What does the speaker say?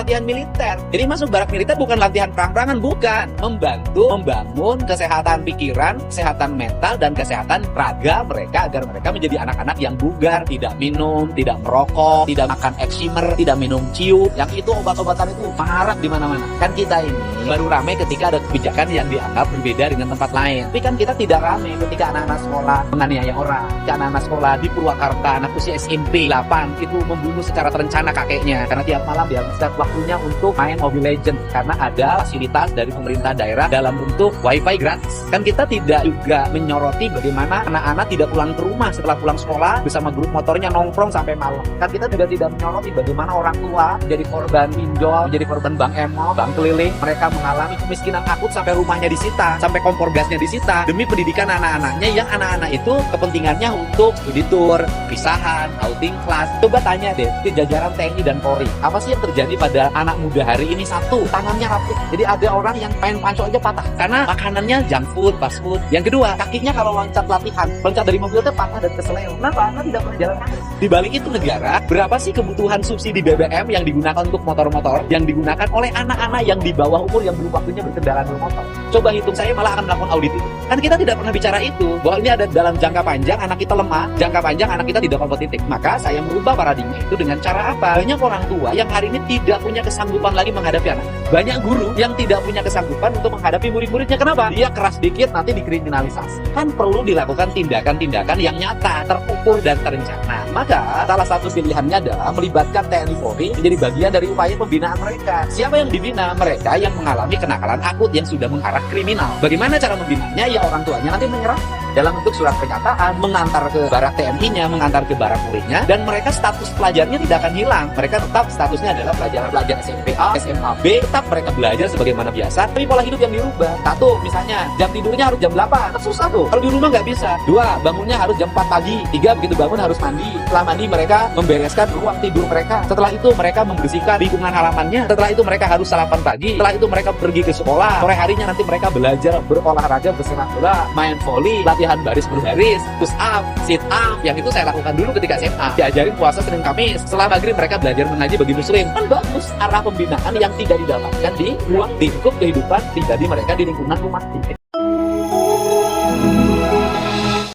latihan militer. Jadi masuk barak militer bukan latihan perang-perangan, bukan. Membantu membangun kesehatan pikiran, kesehatan mental, dan kesehatan raga mereka agar mereka menjadi anak-anak yang bugar, tidak minum, tidak merokok, tidak makan eksimer, tidak minum ciu. Yang itu obat-obatan itu marak di mana-mana. Kan kita ini baru ramai ketika ada kebijakan yang dianggap berbeda dengan tempat lain. Tapi kan kita tidak ramai ketika anak-anak sekolah menganiaya orang. Ketika anak-anak sekolah di Purwakarta, anak usia SMP 8 itu membunuh secara terencana kakeknya. Karena tiap malam dihabiskan waktunya untuk main Mobile Legends. Karena ada fasilitas dari pemerintah daerah dalam bentuk wifi gratis. Kan kita tidak juga menyoroti bagaimana anak-anak tidak pulang ke rumah setelah pulang sekolah bersama grup motornya nongkrong sampai malam. Kan kita juga tidak menyoroti bagaimana orang tua menjadi korban pinjol, menjadi korban bank emo, bank keliling. Mereka mengalami kemiskinan akut sampai rumahnya disita, sampai kompor gasnya disita demi pendidikan anak-anaknya yang anak-anak itu kepentingannya untuk studi tour, pisahan, outing kelas. Coba tanya deh ke jajaran TNI dan Polri, apa sih yang terjadi pada anak muda hari ini? Satu, tangannya rapuh. Jadi ada orang yang main panco aja patah karena makanannya junk food, fast food. Yang kedua, kakinya kalau loncat latihan, loncat dari mobil itu patah dan keseleo. Kenapa? Karena tidak pernah jalan kaki. Di balik itu negara, berapa sih kebutuhan subsidi BBM yang digunakan untuk motor-motor yang digunakan oleh anak-anak yang di bawah umur yang belum waktunya berkendaraan bermotor? Coba hitung, saya malah akan melakukan audit itu. Kan kita tidak pernah bicara itu, bahwa ini ada dalam jangka panjang anak kita lemah, jangka panjang anak kita tidak kompetitif. Maka saya merubah paradigma itu dengan cara apa? Banyak orang tua yang hari ini tidak punya kesanggupan lagi menghadapi anak. Banyak guru yang tidak punya kesanggupan untuk menghadapi murid-muridnya. Kenapa? Dia keras dikit nanti dikriminalisasi. Kan perlu dilakukan tindakan-tindakan yang nyata, terukur dan terencana. Maka salah satu pilihannya adalah melibatkan TNI Polri menjadi bagian dari upaya pembinaan mereka. Siapa yang dibina? Mereka yang mengalami kenakalan akut yang sudah mengarah kriminal. Bagaimana cara membinanya? Ya orang tuanya nanti menyerah dalam bentuk surat pernyataan, mengantar ke barak TNI-nya, mengantar ke barak muridnya, dan mereka status pelajarnya tidak akan hilang. Mereka tetap statusnya adalah pelajar SMP A, SMA B, tetap mereka belajar sebagaimana biasa, tapi pola hidup yang dirubah. Satu, misalnya jam tidurnya harus jam 8, susah tuh. Kalau di rumah nggak bisa. Dua, bangunnya harus jam 4 pagi. Tiga, begitu bangun harus mandi. Setelah mandi mereka membereskan ruang tidur mereka. Setelah itu mereka membersihkan lingkungan halamannya. Setelah itu mereka harus sarapan pagi. Setelah itu mereka pergi ke sekolah. Sore harinya nanti mereka belajar berolahraga, bersepak bola, main volley, latihan baris berbaris, push up, sit up. Yang itu saya lakukan dulu ketika SMA. Diajarin puasa Senin Kamis. Setelah maghrib mereka belajar mengaji bagi muslim. Kan bagus arah pembinaan yang tidak didapatkan di ruang lingkup kehidupan pribadi mereka di lingkungan rumah.